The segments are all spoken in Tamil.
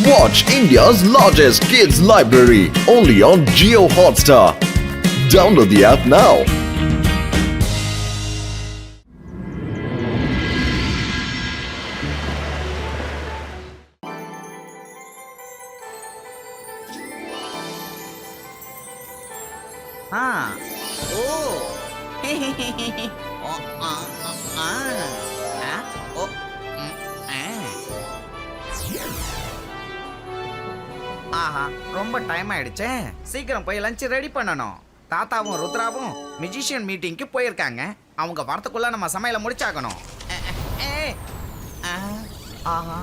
Watch India's largest kids library only on Jio Hotstar. Download the app now. ஆஹா, ரொம்ப டைம் ஆயிடுச்சே. சீக்கிரம் போய் லஞ்ச் ரெடி பண்ணணும். தாத்தாவும் ருத்ராவும் மியூசிஷியன் மீட்டிங்க்கு போயிருக்காங்க. அவங்க வரத்துக்குள்ள நம்ம சமையலை முடிச்சாகணும். ஆஹா.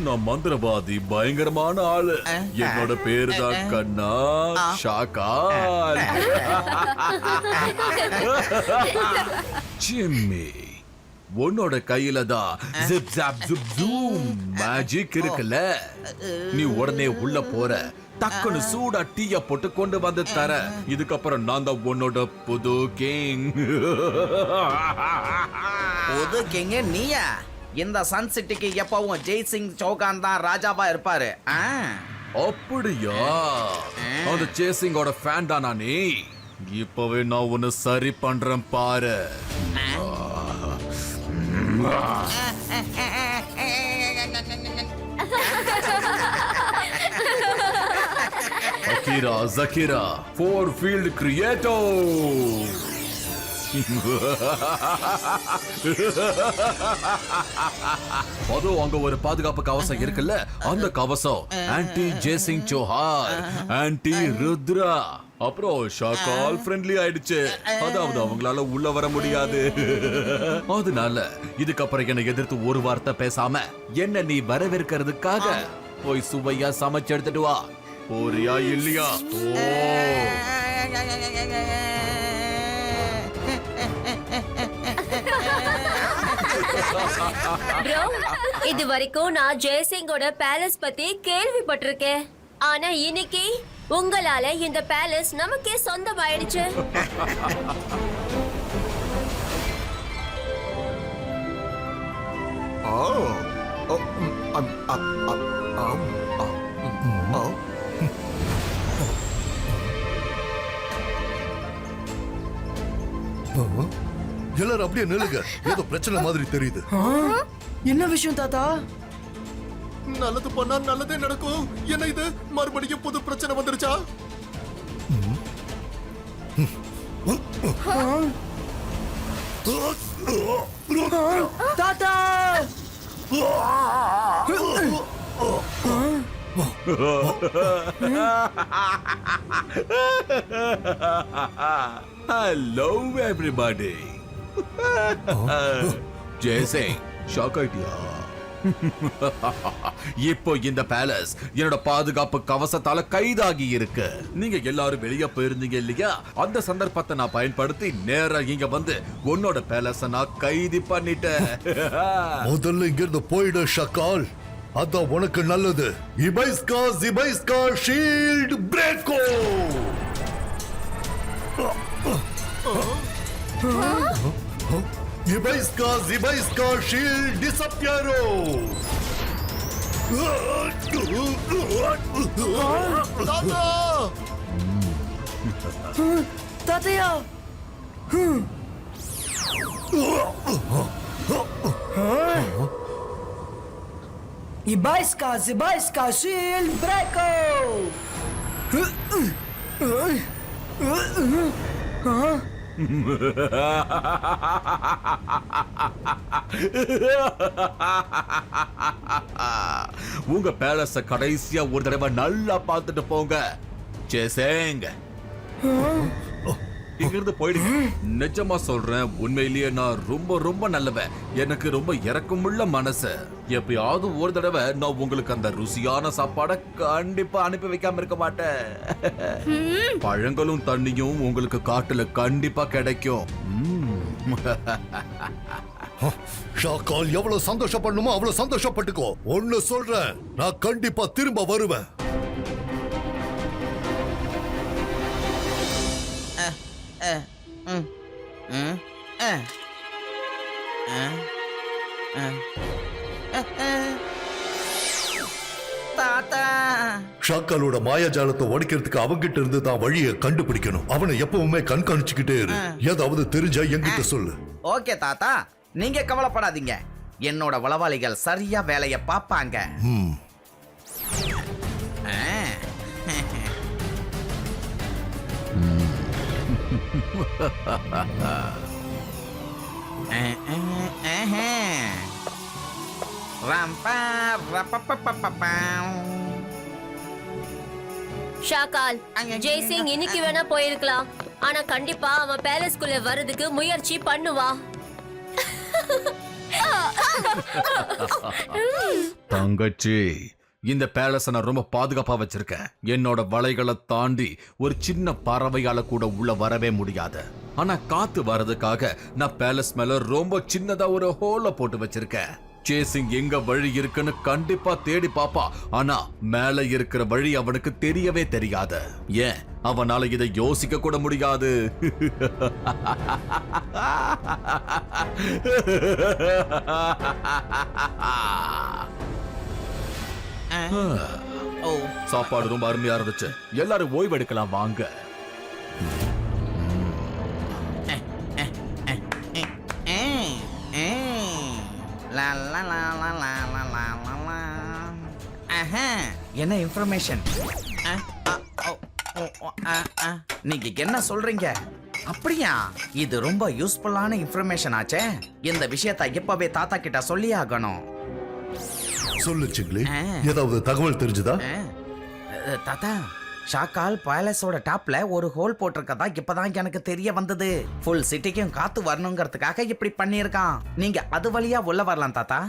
நான் மந்திரவாதி, பயங்கரமான ஆளு. என்னோட பேரு தான் கண்ணா ஷாக்கால். ஜிம்மி, உன்னோட கையில தான் ஜிப் ஜாப் ஜுப் ஜூம் மேஜிக் இருக்குல்ல. நீ உடனே உள்ள போற, டக்குனு சூடா டீய போட்டு கொண்டு வந்து தர. இதுக்கப்புறம் நான் தான் உன்னோட புது கிங். புது கிங் நீயா? இந்த சன் சிட்டிக்கு எப்பவும் ஜெய்சிங் சௌகான் தான் ராஜாவா இருப்பாரு. அப்படியா? அந்த சேசிங்கோட ஃபேன் தானா நீ? இப்பவே நான் உன்னை சரி பண்றேன் பாரு. அகிரா ஜகிரா 4 ஃபீல்ட் கிரியேட்டோ. அதோ அங்க ஒரு பாதுகாப்பு கவசம் இருக்குல்ல, அந்த கவசம் ஆன்டி ஜேசிங் சோஹார், ஆன்டி ருத்ரா, அப்புறம் ஷாக்கால் ஃப்ரெண்ட்லி ஆயிடுச்சு. அதாவது அவங்களால உள்ள வர முடியாது. அதனால இதுக்கப்புறம் என்னை எதிர்த்து ஒரு வார்த்தை பேசாம என்ன நீ வரவேற்கிறதுக்காக போய் சுவையா சமைச்சு எடுத்துட்டு வா. போறியா இல்லையா? ப்ரோ, இது வரைக்கும் நான் ஜெயசிங்கோட பேலஸ் பத்தி கேள்விப்பட்டிருக்கேன். ஆனா இன்னைக்கு உங்களால இந்த பேலஸ் நமக்கே சொந்தமாயிடுச்சு. எல்லாரும் அப்படியே நில்லுங்க. ஏதோ பிரச்சனை மாதிரி தெரியுது. என்ன விஷயம் தாத்தா? நல்லது பண்ணா நல்லதே நடக்கும். என்ன இது, மறுபடியும் புது பிரச்சனை வந்துருச்சா? தாத்தா! Hello everybody. ஜெய்சிங், ஷாக் ஆயிட்டியா? இப்போ இந்த பேலஸ் என்னோட பாதுகாப்பு கவசத்தால கைதாகி இருக்கு. நீங்க எல்லாரும் வெளியே போயிருந்தீங்க இல்லையா? அந்த சந்தர்ப்பத்தை நான் பயன்படுத்தி நேரா இங்க வந்து உன்னோட பேலஸ நான் கைது பண்ணிட்டேன். முதல்ல இங்க இருந்து போயிடு ஷக்கால். அதான் உனக்கு நல்லது. இபைஸ்கா ஜிபைஸ்கா ஷீல்ட் பிரேக்கோ. இபைஸ்கா ஜிபைஸ்கா ஷீல்ட் டிஸப்பியரோ. தாத்தையா! Ibaiska, Zibaiska, Shield Breako! உங்க பேலஸ கடைசியா ஒரு தடவை நல்லா பார்த்துட்டு போங்க. சேசேங்க, இங்கிருந்து போயிடுங்க. நிஜமா சொல்றேன், உண்மையிலேயே நான் ரொம்ப ரொம்ப நல்லவன். எனக்கு ரொம்ப இரக்கமுள்ள மனசு. எப்பயாவது ஒரு தடவை நான் உங்களுக்கு அந்த ருசியான சாப்பாடை கண்டிப்பா அனுப்பி வைக்காம இருக்க மாட்டேன். பழங்களும் தண்ணியும் உங்களுக்கு காட்டுல கண்டிப்பா கிடைக்கும். ஷாக்கால் எவ்வளவு சந்தோஷப்படணுமோ அவ்வளவு சந்தோஷப்பட்டுக்கோ. ஒன்னு சொல்றேன், நான் கண்டிப்பா திரும்ப வருவேன். ம், அ, அ, அ, அ, அ. தாத்தா ஷாக்காலோட மாயாஜாலத்தை உடைக்கிறதுக்கு அவங்கிட்ட இருந்து தான் வழியை கண்டுபிடிக்கணும். அவனை எப்பவுமே கண்காணிச்சுக்கிட்டே இரு. ஏதாவது தெரிஞ்சா என்கிட்ட சொல்லு. ஓகே தாத்தா, நீங்க கவலைப்படாதீங்க. என்னோட உளவாளிகள் சரியா வேலைய பாப்பாங்க. ம். ஷாக்கால், ஜெய்சிங் இன்னைக்கு வேணா போயிருக்கலாம், ஆனா கண்டிப்பா அவன் பேலஸ்குள்ள வர்றதுக்கு முயற்சி பண்ணுவா. தங்கச்சி, இந்த பேலஸ நான் ரொம்ப பாதுகாப்பா வச்சிருக்கேன். என்னோட வலைகளை தாண்டி ஒரு சின்ன பறவையால கூட உள்ள வரவே முடியாது. ஆனா காத்து வர்றதுக்காக நான் பேலஸ் மேல ரொம்ப சின்னதா ஒரு ஹோல போட்டு வச்சிருக்கேன். சேசிங் எங்க வழி இருக்குன்னு கண்டிப்பா தேடி பாப்பா. ஆனா மேல இருக்கிற வழி அவனுக்கு தெரியவே தெரியாது. ஏன், அவனால இதை யோசிக்க கூட முடியாது. சாப்பாடு ரொம்ப அருமையா இருந்துச்சு. எல்லாரும் ஓய்வு எடுக்கலாம் வாங்க. என்ன இன்ஃபர்மேஷன்? நீங்க என்ன சொல்றீங்க? அப்படியா? இது ரொம்ப யூஸ்ஃபுல்லான இன்ஃபர்மேஷன் ஆச்சே. இந்த விஷயத்தை இப்பவே தாத்தா கிட்ட சொல்லி ஆகணும். சொல்லு சிங்லி, ஏதாவது தகவல் தெரிஞ்சுதா? தாத்தா, ஷாக்கால் பேலஸோட டாப்ல ஒரு ஹோல் போட்டிருக்கதா இப்பதான் எனக்கு தெரிய வந்தது. ஃபுல் சிட்டிக்கும் காத்து வரணுங்கிறதுக்காக இப்படி பண்ணியிருக்கான். நீங்க அது வழியா உள்ள வரலாம் தாத்தா.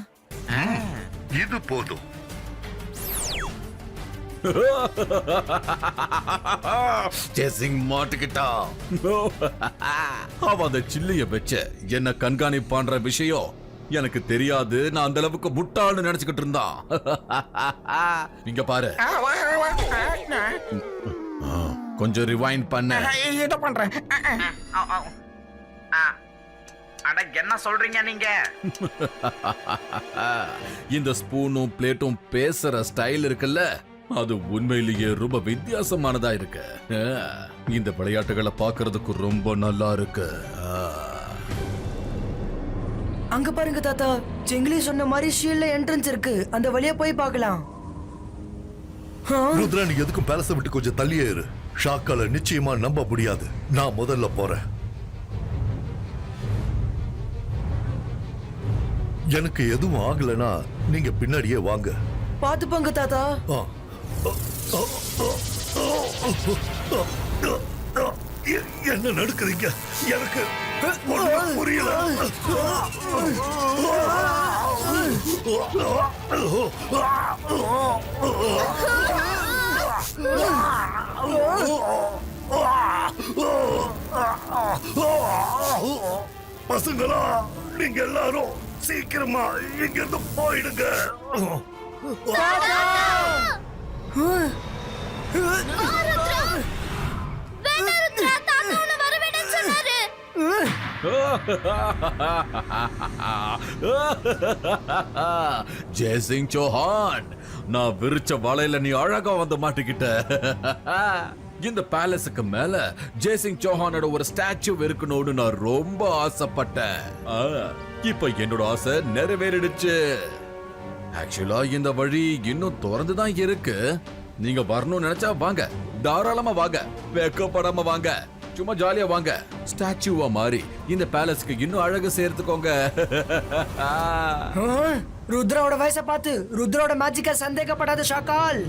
இது போதும். சேசிங் மாட்டுக்கிட்டான். அவன் அந்த சில்லிய வச்ச என்ன கண்காணிப்பான்ற விஷயம் எனக்கு தெரியாது. நான் அந்த அளவுக்கு முட்டாள்னு நினைச்சுக்கிட்டு இருந்தான். இங்க பாரு, கொஞ்சம் ரிவைண்ட் பண்ண. இத பண்றேன். அட என்ன சொல்றீங்க நீங்க? இந்த ஸ்பூனும் பிளேட்டும் பேசுற ஸ்டைல் இருக்குல்ல, அது உண்மையிலேயே ரொம்ப வித்தியாசமானதா இருக்கு. இந்த விளையாட்டுகளை பார்க்கிறதுக்கு ரொம்ப நல்லா இருக்கு. அங்க பாருங்க தாத்தா, சிங்லி சொன்ன மாதிரி ஷீல்ட்ல என்ட்ரன்ஸ் இருக்கு. அந்த வழியா போய் பார்க்கலாம். ருத்ரா, நீ எதுக்கும் பேலஸை விட்டு கொஞ்சம் தள்ளியே இரு. ஷாக்கால நிச்சயமா நம்ப முடியாது. நான் முதல்ல போறேன். எனக்கு எதுவும் ஆகலனா நீங்க பின்னாடியே வாங்க. பாத்துப்பாங்க தாத்தா. என்ன நடக்குறீங்க? எனக்கு ஒண்ணும் புரியல. பசங்களா, நீங்க எல்லாரும் சீக்கிரமா இங்க இருந்து போயிடுங்க. ஜெய்சிங் சௌஹான், நான் விரிச்ச வலையில நீ அழகா வந்து மாட்டிக்கிட்ட. இந்த பேலஸுக்கு மேல ஜெய்சிங் சௌஹானோட ஒரு ஸ்டாச்சு இருக்கணும்னு நான் ரொம்ப ஆசைப்பட்டேன். இப்ப என்னோட ஆசை நிறைவேறிடுச்சு. ஆக்சுவலா இந்த வழி இன்னும் திறந்துதான் இருக்கு. நீங்க வரணும்னு நினைச்சா வாங்க, தாராளமா வாங்க, வெக்கப்படாம வாங்க, சும்மா ஜாலியா வாங்க. ஸ்டாச்சுவா மாறி இந்த பேலஸ்க்கு இன்னும் அழகு சேர்த்துக்கோங்க. ருத்ராவோட வயசை பார்த்து ருத்ராவோட மேஜிக்க சந்தேகப்படாத ஷாக்கால்.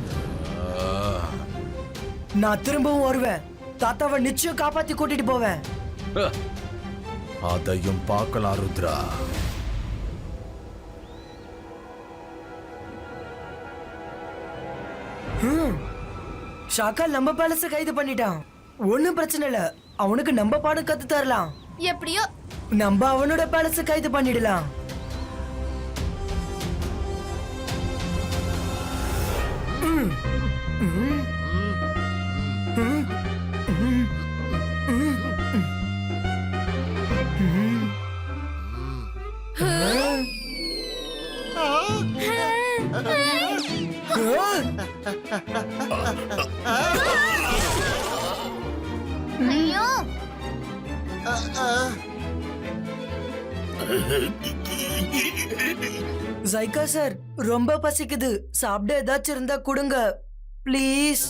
நான் திரும்பவும் வருவேன். தாத்தாவை நிச்சயம் காப்பாத்தி கூட்டிட்டு போவேன். அதையும் பார்க்கலாம் ருத்ரா. ஷாக்கால் நம்ம பேலஸ கைது பண்ணிட்டான். ஒண்ணும் பிரச்சனை இல்ல, அவனுக்கு நம்ம பாடம் கத்து தரலாம். எப்படியோ நம்ம அவனோட பேலஸ கைது பண்ணிடலாம். ஐயோ ஜைகா சார் ரொம்ப பசிக்குது, சாப்பிட ஏதாச்சும் இருந்தா கொடுங்க ப்ளீஸ்.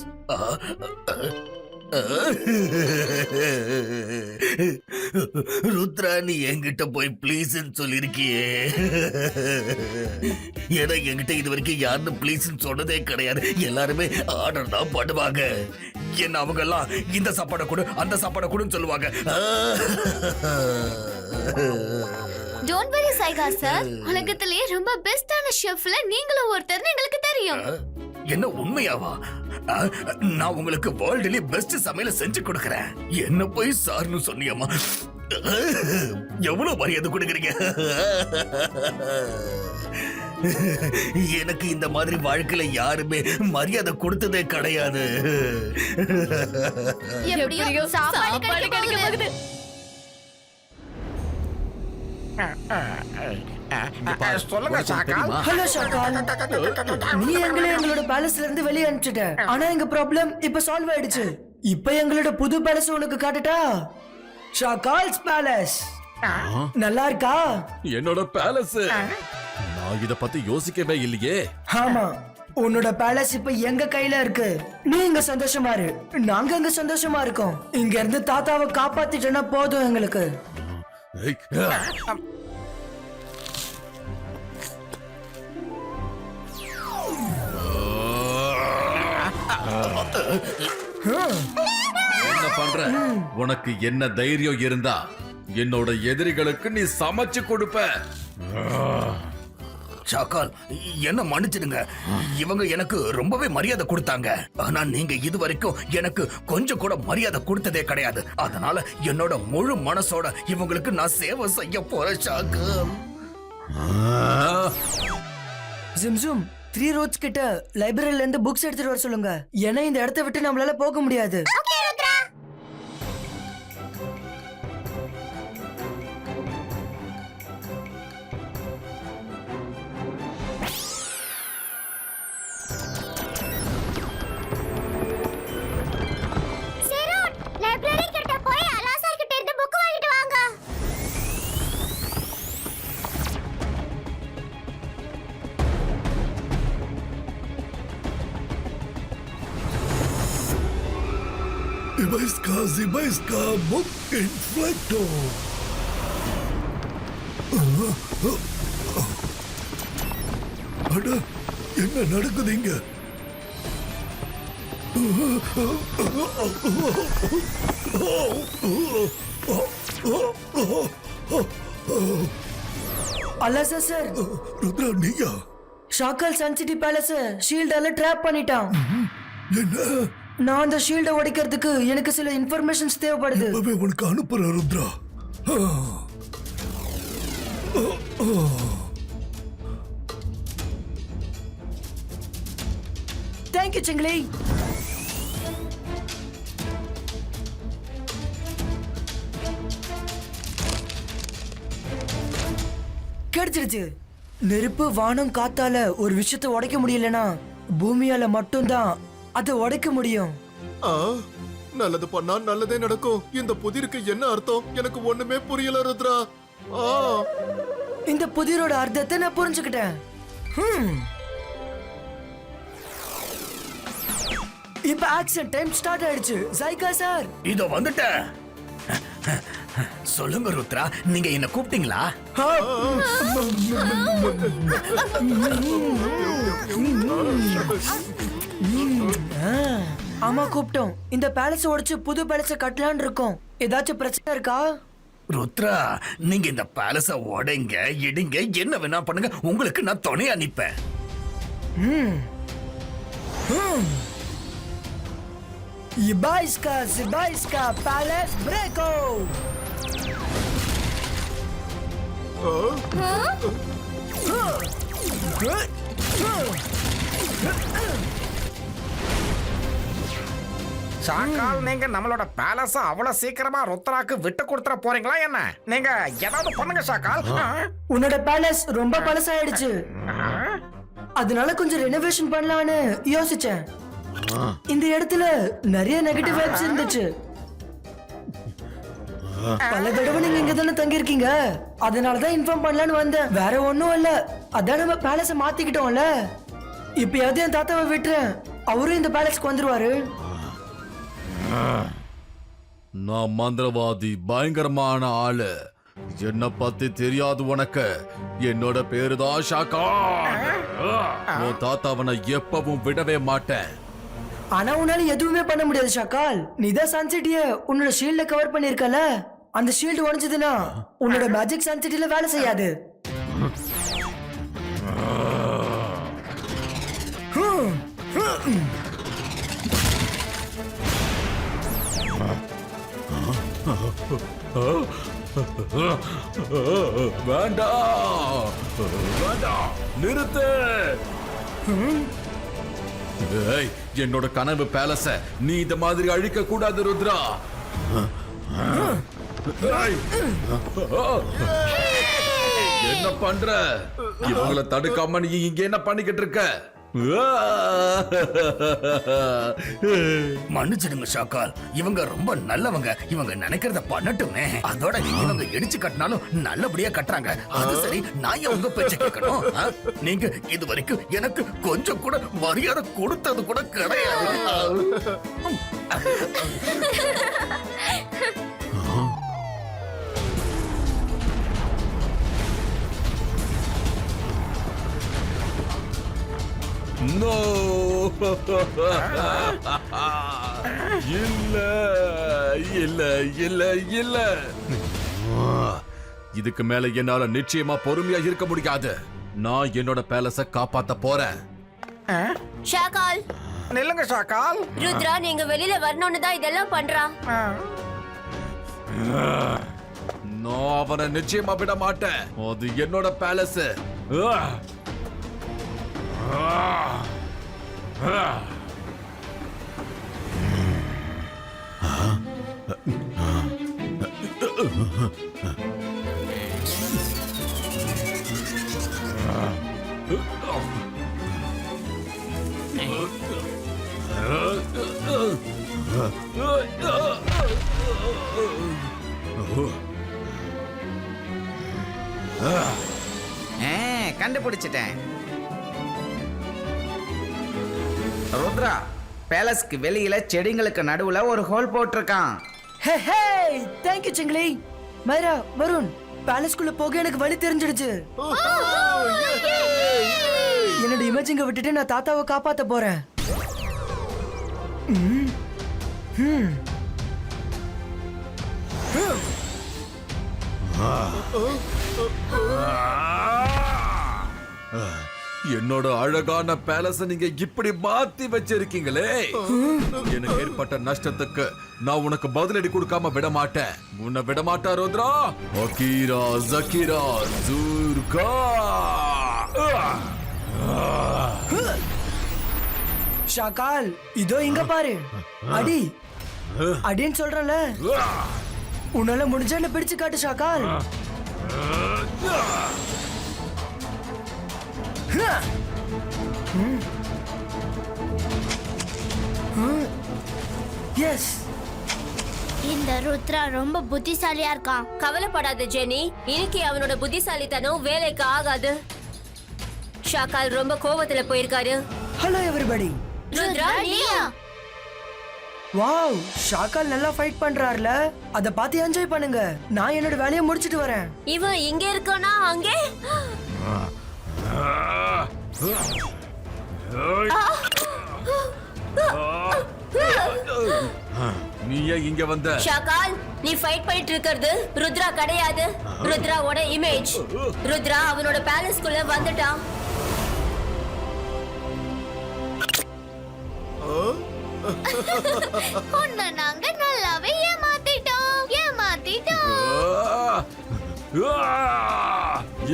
ருத்ரா, நீ என்கிட்ட போய் ப்ளீஸ் சொல்லிருக்கியே. ஏன்னா என்கிட்ட இது வரைக்கும் யாரும் ப்ளீஸ் சொன்னதே கிடையாது. எல்லாருமே ஆர்டர் தான் பண்ணுவாங்க. என்ன அவங்க எல்லாம் இந்த சாப்பாடை கொடு அந்த சாப்பாடை கொடுன்னு சொல்லுவாங்க. டோன்ட் வரி சைகா சார், உலகத்திலேயே ரொம்ப பெஸ்டான ஷெஃப்ல நீங்களும் ஒருத்தர்னு எங்களுக்கு தெரியும். என்ன உண்மையாவா? நான் உங்களுக்கு வேர்ல்டுலயே பெஸ்ட் சமையல செஞ்சு கொடுக்கறேன். என்ன போய் சார்னு சொன்னியம்மா? எவ்வளவு மரியாதை கொடுக்குறீங்க. எனக்கு இந்த மாதிரி வாழ்க்கையில யாருமே மரியாதை கொடுத்ததே கிடையாது. எப்படியோ சாப்பாடு கிடைக்க போகுது. சொல்லுங்க சாக்கால். ஹலோ ஷாக்கால், நீ எங்களோட பேலஸ்ல இருந்து வெளியே அனுப்பிச்சிட்ட. ஆனா எங்க ப்ராப்ளம் இப்ப சால்வ் ஆயிடுச்சு. இப்ப எங்களோட புது பேலஸ் உனக்கு காட்டட்டா? ஷாக்கால்ஸ் பேலஸ் நல்லா இருக்கா? என்னோட பேலஸ். நான் இத பத்தி யோசிக்கவே இல்லையே. ஆமா, உன்னோட பேலஸ் இப்ப எங்க கையில இருக்கு. நீ இங்க சந்தோஷமா இரு, நாங்க இங்க சந்தோஷமா இருக்கோம். இங்க இருந்து தாத்தாவை காப்பாத்திட்டேன்னா போதும் எங்களுக்கு. என்ன பண்ற? உனக்கு என்ன தைரியம் இருந்தா என்னோட எதிரிகளுக்கு நீ சமைச்சு கொடுப்ப. ஷாக்கால், என்ன மன்னிச்சிடுங்க. இவங்க எனக்கு ரொம்பவே மரியாதை கொடுத்தாங்க. ஆனா நீங்க இது வரைக்கும் எனக்கு கொஞ்சம் கூட மரியாதை கொடுத்ததே கிடையாது. அதனால என்னோட முழு மனசோட இவங்களுக்கு நான் சேவை செய்ய போறேன். ஷாக்கால், ஜிம்ஜும் 3 ரோட்ஸ் கிட்ட லைப்ரரியில இருந்து புக்ஸ் எடுத்துட்டு வர சொல்லுங்க. ஏன்னா இந்த இடத்தை விட்டு நம்மளால போக முடியாது. லைப்ரரி கிட்ட போய் அலாசார் கிட்ட இருந்து புக் வாங்கிட்டு வாங்க. Zibaiska book inflecto. அட, என்ன நடக்குதுங்க? அலாசா சார், ருத்ரா நீயா? ஷாக்கால் சன்சிட்டி பேலஸ் ஷீல்டால ட்ராப் பண்ணிட்டான். என்ன? நான் அந்த ஷீல்டை உடைக்கிறதுக்கு எனக்கு சில இன்ஃபர்மேஷன்ஸ் தேவைப்படுது. இப்பவே உனக்கு அனுப்புறேன் ருத்ரா. தேங்க்யூ சிங்லி. கிடைச்சிருச்சு. நெருப்பு, வானம், காத்தால ஒரு விஷயத்தை உடைக்க முடியலனா பூமியால மட்டும்தான் அதை உடைக்க முடியும். நல்லது பண்ணா நல்லதே நடக்கும். இந்த புதிருக்கு என்ன அர்த்தம் எனக்கு ஒண்ணுமே புரியல ருத்ரா. இந்த புதிரோட அர்த்தத்தை நான் புரிஞ்சுக்கிட்டேன். இப்ப ஆக்சன் டைம் ஸ்டார்ட் ஆயிடுச்சு. ஜைகா சார், இதோ வந்துட்டேன். சொல்லுங்க ருத்ரா, நீங்க என்ன கூப்பிட்டீங்களா? ஆமா கூப்பிட்டோம். இந்த பேலஸ் உடைச்சு புது பேலஸ கட்டலான்னு இருக்கோம். ஏதாச்சும் பிரச்சனை இருக்கா? ருத்ரா, நீங்க இந்த பேலஸ உடைங்க, இடிங்க, என்ன வேணா பண்ணுங்க. உங்களுக்கு நான் துணையா நிப்பேன். Zibaiska Palace Breako. ஷாக்கால் நீங்க நம்மளோட பேலஸ அவ்வளவு சீக்கிரமா ருத்ராக்கு விட்டு கொடுத்துற போறீங்களா என்ன? நீங்க ஏதாவது பண்ணுங்க ஷாக்கால். உன்னோட பேலஸ் ரொம்ப பழசாயிடுச்சு, அதனால கொஞ்சம் ரெனோவேஷன் பண்ணலாம்னு யோசிச்சேன். இந்த இடத்துல நிறைய நெகட்டிவ் வைப்ஸ் இருந்துச்சு. பல தடவை நீங்க இங்க தானே தங்கி இருக்கீங்க, அதனாலதான் இன்ஃபார்ம் பண்ணலான்னு வந்தேன். வேற ஒண்ணும் இல்ல, அதான் நம்ம பேலஸ மாத்திக்கிட்டோம்ல. இப்பயாவது என் தாத்தாவை விட்டுறேன், அவரும் இந்த பேலஸ்க்கு வந்துருவாரு. நான் மந்திரவாதி, பயங்கரமான ஆளு. என்ன பத்தி தெரியாது உனக்கு? என்னோட பேரு தான் ஷாக்கால். உன் தாத்தாவனை எப்பவும் விடவே மாட்டேன். ஆனா உன்னால எதுவுமே பண்ண முடியாது ஷாக்கால். நீதான் சன்சிட்டிய உன்னோட ஷீல்ட்ல கவர் பண்ணிருக்கல, அந்த ஷீல்டு உடைஞ்சதுன்னா உன்னோட மேஜிக் சன்சிட்டில வேலை செய்யாது. வேண்டாம், வேண்டாம், நிறுத்து. ஏய், என்னோட கனவு பேலஸ நீ இந்த மாதிரி அழிக்க கூடாது ருத்ரா. ஏய், என்ன பண்ற? இவங்களை தடுக்காம நீ இங்க என்ன பண்ணிக்கிட்டு இருக்க? மன்னிச்சிடுங்க ஷாக்கால், இவங்க ரொம்ப நல்லவங்க. இவங்க நினைக்கிறத பண்ணட்டுமே. அதோட இவங்க இடிச்சு கட்டினாலும் நல்லபடியா கட்டுறாங்க. அது சரி, நான் ஏன் உங்க பேச்ச கேட்கணும்? நீங்க இது வரைக்கும் எனக்கு கொஞ்சம் கூட மரியாதை கொடுத்தது கூட கிடையாது. No! இல்ல இல்ல இல்ல இல்ல, இதுக்கு மேல என்னால நிச்சயமா பொறுமையா இருக்க முடியாது. நான் என்னோட பேலஸ காப்பாத்த போறேன். ஷாக்கால், நில்லுங்க ஷாக்கால். ருத்ரா நீங்க வெளியில வரணும்னு தான் இதெல்லாம் பண்றான். நான் அவனை நிச்சயமா விட மாட்டேன். அது என்னோட பேலஸ். கண்டுபிடிச்சிட்டேன். ருத்ரா, பேலஸ்க்கு வெளியில செடிங்களுக்கு நடுவுல ஒரு ஹோல் போட்டிருக்கான். ஹே ஹே, தேங்க் யூ சிங்லி. மைரா, வருண், பேலஸ்க்குள்ள போக எனக்கு வழி தெரிஞ்சிடுச்சு. என்னோட இமேஜிங்க விட்டுட்டு நான் தாத்தாவை காப்பாத்த போறேன். என்னோட அழகான பேலஸ நீங்க இப்படி மாத்தி வச்சிருக்கீங்களே. எனக்கு ஏற்பட்ட நஷ்டத்துக்கு நான் உனக்கு பதிலடி கொடுக்காம விட மாட்டேன். உன்னை விட மாட்டா ருத்ரா. அகீரா, ஜகீரா, ஜூர்கா. ஷாக்கால், இதோ இங்க பாரு. அடி அடின்னு சொல்றல, உன்னால முடிஞ்ச என்ன பிடிச்சு காட்டு ஷாக்கால். எஸ், இந்த ருத்ரா ரொம்ப புத்திசாலியா இருக்கான். கவலைப்படாத ஜெனி, இன்னைக்கு அவனோட புத்திசாலித்தனம் வேலைக்கு ஆகாது. ஷாக்கால் ரொம்ப கோவத்துல போயிருக்காரு. Hello everybody. ருத்ரா நீயா? வாவ், ஷாக்கால் நல்லா ஃபைட் பண்றாருல, அத பார்த்து என்ஜாய் பண்ணுங்க. நான் என்னோட வேலையை முடிச்சிட்டு வரேன். இவன் இங்க இருக்கானா அங்கே? நீ ஏன் இங்க வந்த? ஷாக்கால், நீ ஃபைட் பண்ணிட்டு இருக்கிறது ருத்ரா கிடையாது. ருத்ராவோட இமேஜ். ருத்ரா அவனோட பேலஸ்க்குள்ள வந்துட்டான். உன்னை நாங்க நல்லாவே ஏமாத்திட்டோம்.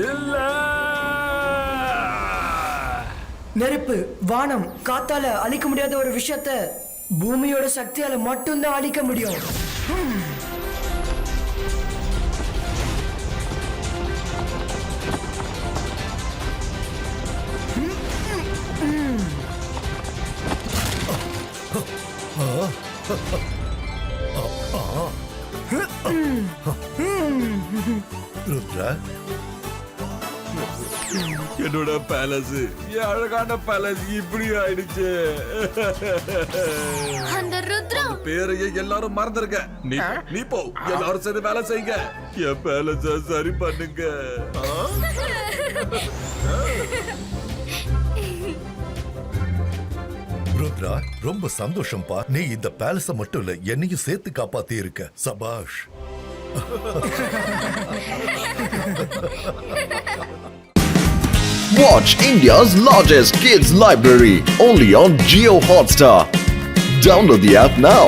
இல்ல, நெருப்பு, வானம், காத்தால அழிக்க முடியாத ஒரு விஷயத்த பூமியோட சக்தியால மட்டும்தான் அழிக்க முடியும். ருத்ரா, என்னோட பேலஸ், என் அழகான பேலஸ் இப்படி ஆயிடுச்சு. அந்த ருத்ரா பேரையே எல்லாரும் மறந்துருங்க. நீ போ, எல்லாரும் சரி வேலை செய்யுங்க. என் பேலஸ சரி பண்ணுங்க. ருத்ரா, ரொம்ப சந்தோஷம்பா. நீ இந்த பேலஸ மட்டும் இல்ல, என்னையும் சேர்த்து காப்பாத்தி இருக்க. சபாஷ். Watch India's largest kids library only on Geo Hotstar. Download the app now.